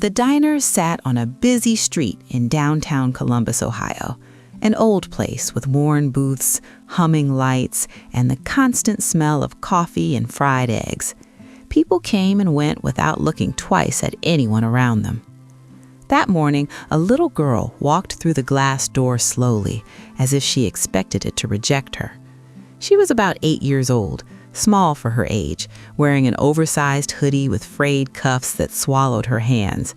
The diner sat on a busy street in downtown Columbus, Ohio, an old place with worn booths, humming lights, and the constant smell of coffee and fried eggs. People came and went without looking twice at anyone around them. That morning, a little girl walked through the glass door slowly, as if she expected it to reject her. She was about 8 years old, small for her age, wearing an oversized hoodie with frayed cuffs that swallowed her hands.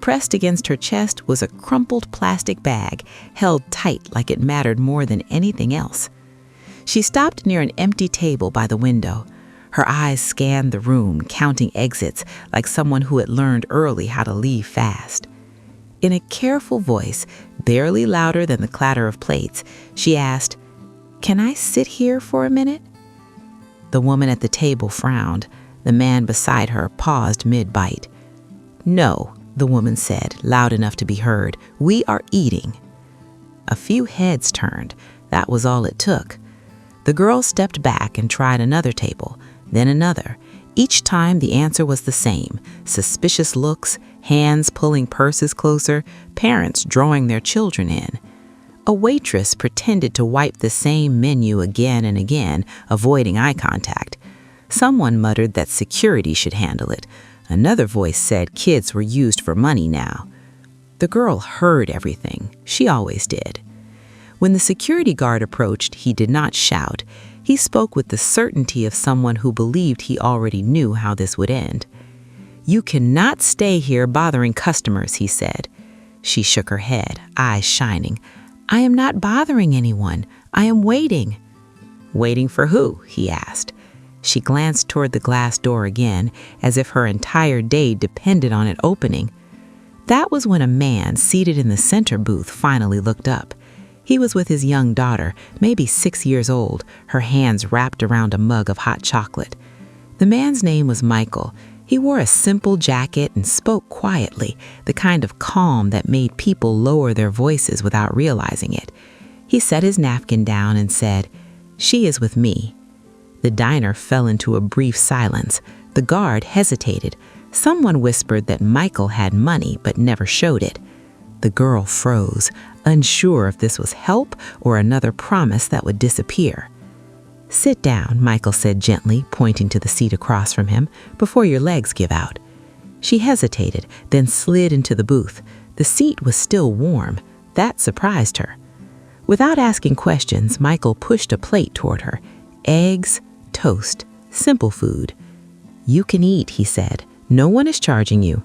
Pressed against her chest was a crumpled plastic bag, held tight like it mattered more than anything else. She stopped near an empty table by the window. Her eyes scanned the room, counting exits like someone who had learned early how to leave fast. In a careful voice, barely louder than the clatter of plates, she asked, "Can I sit here for a minute?" The woman at the table frowned. The man beside her paused mid-bite. "No," the woman said, loud enough to be heard. "We are eating." A few heads turned. That was all it took. The girl stepped back and tried another table, then another. Each time the answer was the same: suspicious looks, hands pulling purses closer, parents drawing their children in. A waitress pretended to wipe the same menu again and again, avoiding eye contact. Someone muttered that security should handle it. Another voice said kids were used for money now. The girl heard everything. She always did. When the security guard approached, he did not shout. He spoke with the certainty of someone who believed he already knew how this would end. "You cannot stay here bothering customers," he said. She shook her head, eyes shining. "I am not bothering anyone. I am waiting." "Waiting for who?" he asked. She glanced toward the glass door again, as if her entire day depended on it opening. That was when a man seated in the center booth finally looked up. He was with his young daughter, maybe 6 years old, her hands wrapped around a mug of hot chocolate. The man's name was Michael. He wore a simple jacket and spoke quietly, the kind of calm that made people lower their voices without realizing it. He set his napkin down and said, "She is with me." The diner fell into a brief silence. The guard hesitated. Someone whispered that Michael had money but never showed it. The girl froze, unsure if this was help or another promise that would disappear. "Sit down," Michael said gently, pointing to the seat across from him, "before your legs give out." She hesitated, then slid into the booth. The seat was still warm. That surprised her. Without asking questions, Michael pushed a plate toward her. Eggs, toast, simple food. "You can eat," he said. "No one is charging you."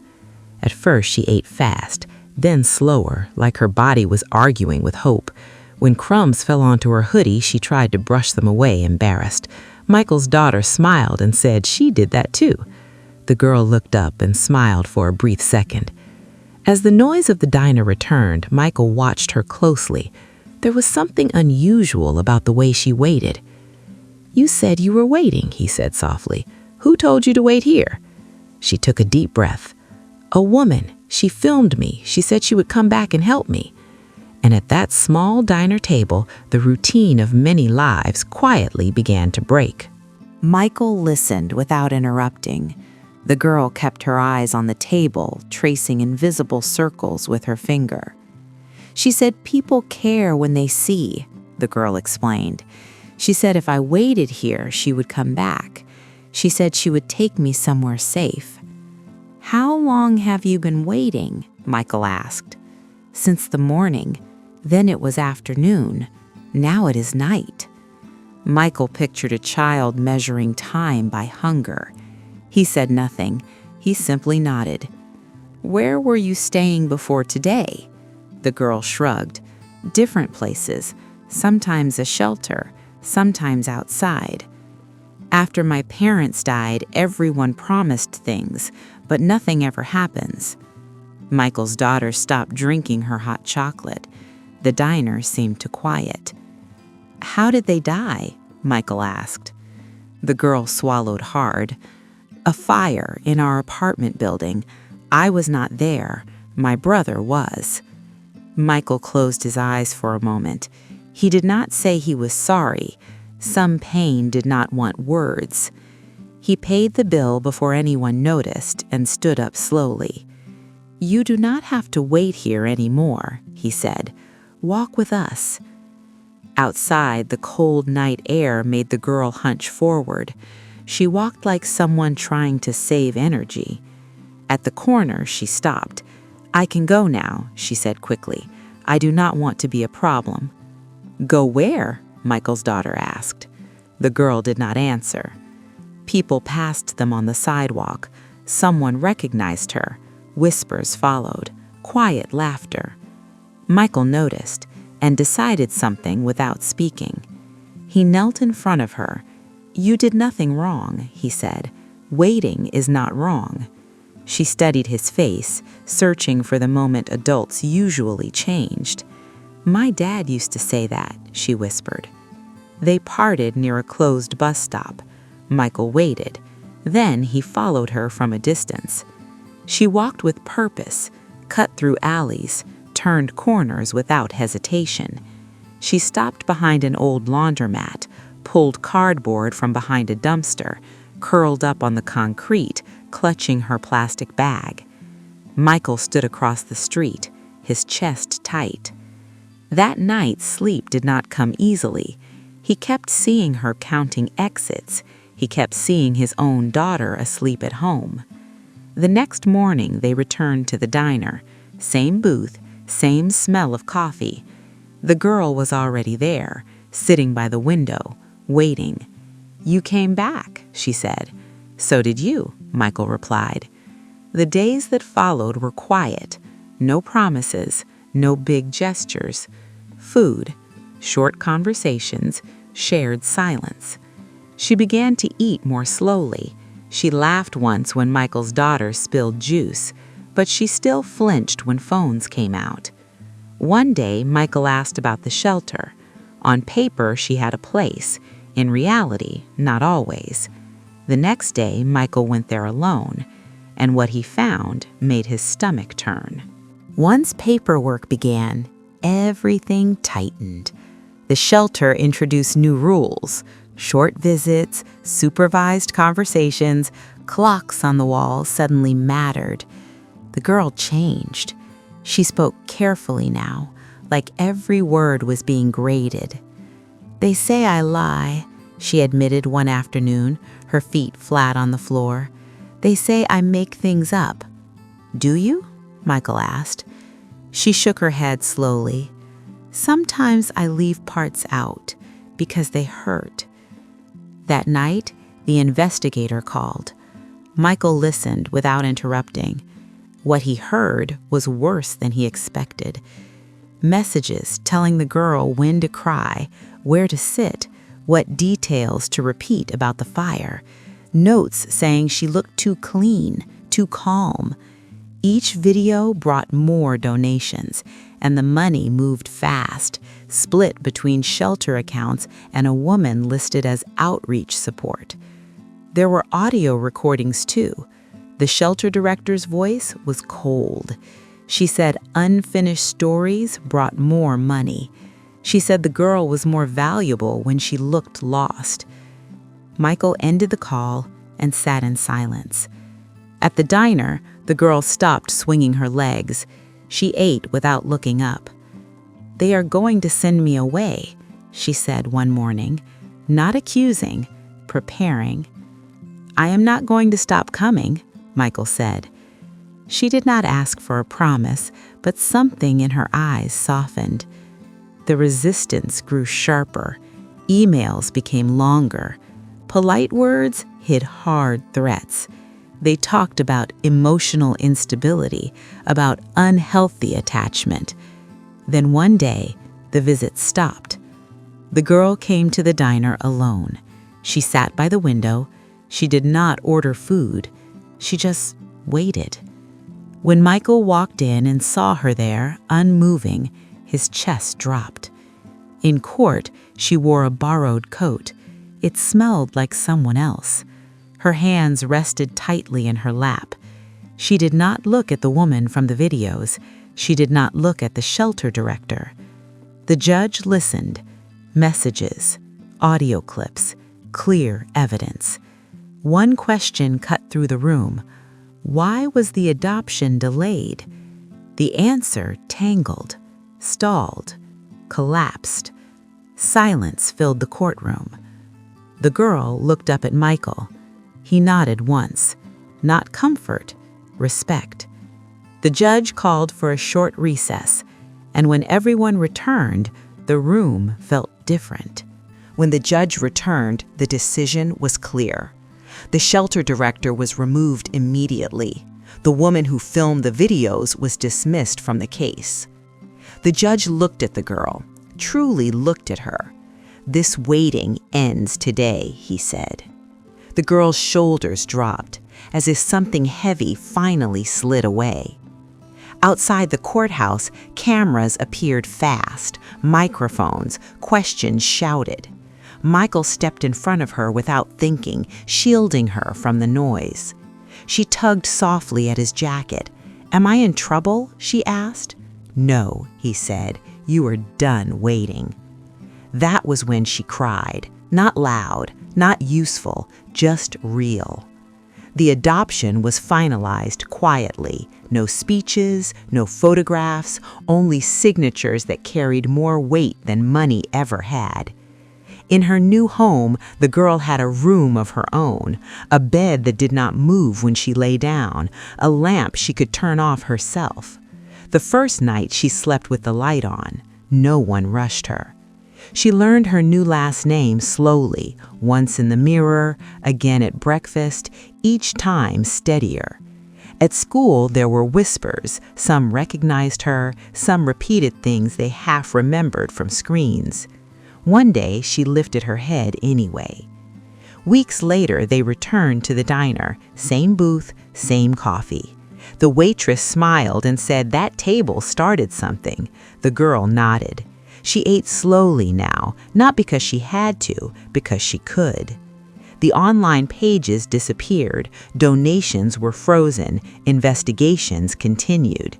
At first, she ate fast, then slower, like her body was arguing with hope. When crumbs fell onto her hoodie, she tried to brush them away, embarrassed. Michael's daughter smiled and said she did that too. The girl looked up and smiled for a brief second. As the noise of the diner returned, Michael watched her closely. There was something unusual about the way she waited. "You said you were waiting," he said softly. "Who told you to wait here?" She took a deep breath. "A woman. She filmed me. She said she would come back and help me." And at that small diner table, the routine of many lives quietly began to break. Michael listened without interrupting. The girl kept her eyes on the table, tracing invisible circles with her finger. "She said people care when they see," the girl explained. "She said if I waited here, she would come back. She said she would take me somewhere safe." "How long have you been waiting?" Michael asked. "Since the morning. Then it was afternoon. Now it is night." Michael pictured a child measuring time by hunger. He said nothing. He simply nodded. "Where were you staying before today?" The girl shrugged. "Different places. Sometimes a shelter, sometimes outside. After my parents died, everyone promised things, but nothing ever happens." Michael's daughter stopped drinking her hot chocolate. The diner seemed to quiet. "How did they die?" Michael asked. The girl swallowed hard. "A fire in our apartment building. I was not there. My brother was." Michael closed his eyes for a moment. He did not say he was sorry. Some pain did not want words. He paid the bill before anyone noticed and stood up slowly. "You do not have to wait here anymore," he said. "Walk with us." Outside, the cold night air made the girl hunch forward. She walked like someone trying to save energy. At the corner, she stopped. "I can go now," she said quickly. "I do not want to be a problem." "Go where?" Michael's daughter asked. The girl did not answer. People passed them on the sidewalk. Someone recognized her. Whispers followed. Quiet laughter. Michael noticed and decided something without speaking. He knelt in front of her. "You did nothing wrong," he said. "Waiting is not wrong." She studied his face, searching for the moment adults usually changed. "My dad used to say that," she whispered. They parted near a closed bus stop. Michael waited. Then he followed her from a distance. She walked with purpose, cut through alleys, turned corners without hesitation. She stopped behind an old laundromat, pulled cardboard from behind a dumpster, curled up on the concrete, clutching her plastic bag. Michael stood across the street, his chest tight. That night, sleep did not come easily. He kept seeing her counting exits. He kept seeing his own daughter asleep at home. The next morning, they returned to the diner. Same booth, same smell of coffee. The girl was already there, sitting by the window, waiting. "You came back," she said. "So did you," Michael replied. The days that followed were quiet. No promises, no big gestures. Food, short conversations, shared silence. She began to eat more slowly. She laughed once when Michael's daughter spilled juice, but she still flinched when phones came out. One day, Michael asked about the shelter. On paper, she had a place. In reality, not always. The next day, Michael went there alone, and what he found made his stomach turn. Once paperwork began, everything tightened. The shelter introduced new rules: short visits, supervised conversations, clocks on the walls suddenly mattered. The girl changed. She spoke carefully now, like every word was being graded. "They say I lie," she admitted one afternoon, her feet flat on the floor. "They say I make things up." "Do you?" Michael asked. She shook her head slowly. "Sometimes I leave parts out because they hurt." That night, the investigator called. Michael listened without interrupting. What he heard was worse than he expected. Messages telling the girl when to cry, where to sit, what details to repeat about the fire. Notes saying she looked too clean, too calm. Each video brought more donations, and the money moved fast, split between shelter accounts and a woman listed as outreach support. There were audio recordings too. The shelter director's voice was cold. She said unfinished stories brought more money. She said the girl was more valuable when she looked lost. Michael ended the call and sat in silence. At the diner, the girl stopped swinging her legs. She ate without looking up. "They are going to send me away," she said one morning, not accusing, preparing. "I am not going to stop coming," Michael said. She did not ask for a promise, but something in her eyes softened. The resistance grew sharper. Emails became longer. Polite words hid hard threats. They talked about emotional instability, about unhealthy attachment. Then one day, the visit stopped. The girl came to the diner alone. She sat by the window. She did not order food. She just waited. When Michael walked in and saw her there, unmoving, his chest dropped. In court, she wore a borrowed coat. It smelled like someone else. Her hands rested tightly in her lap. She did not look at the woman from the videos. She did not look at the shelter director. The judge listened. Messages, audio clips, clear evidence. One question cut through the room. Why was the adoption delayed? The answer tangled, stalled, collapsed. Silence filled the courtroom. The girl looked up at Michael. He nodded once. Not comfort, respect. The judge called for a short recess, and when everyone returned, the room felt different. When the judge returned, the decision was clear. The shelter director was removed immediately. The woman who filmed the videos was dismissed from the case. The judge looked at the girl, truly looked at her. "This waiting ends today," he said. The girl's shoulders dropped, as if something heavy finally slid away. Outside the courthouse, cameras appeared fast, microphones, questions shouted. Michael stepped in front of her without thinking, shielding her from the noise. She tugged softly at his jacket. "Am I in trouble?" she asked. "No," he said. "You are done waiting." That was when she cried. Not loud, not useful, just real. The adoption was finalized quietly. No speeches, no photographs, only signatures that carried more weight than money ever had. In her new home, the girl had a room of her own, a bed that did not move when she lay down, a lamp she could turn off herself. The first night she slept with the light on. No one rushed her. She learned her new last name slowly, once in the mirror, again at breakfast, each time steadier. At school, there were whispers. Some recognized her, some repeated things they half remembered from screens. One day, she lifted her head anyway. Weeks later, they returned to the diner, same booth, same coffee. The waitress smiled and said that table started something. The girl nodded. She ate slowly now, not because she had to, because she could. The online pages disappeared, donations were frozen, investigations continued.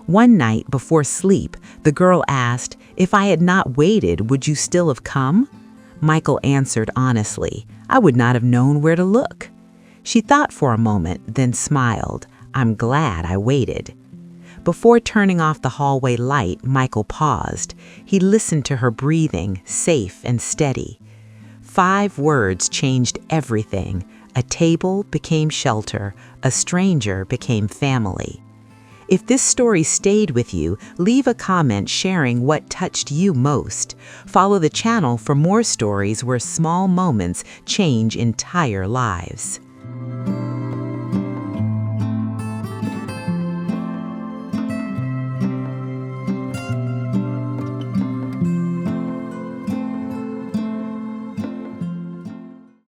One night before sleep, the girl asked, "If I had not waited, would you still have come?" Michael answered honestly, "I would not have known where to look." She thought for a moment, then smiled. "I'm glad I waited." Before turning off the hallway light, Michael paused. He listened to her breathing, safe and steady. 5 words changed everything. A table became shelter. A stranger became family. If this story stayed with you, leave a comment sharing what touched you most. Follow the channel for more stories where small moments change entire lives.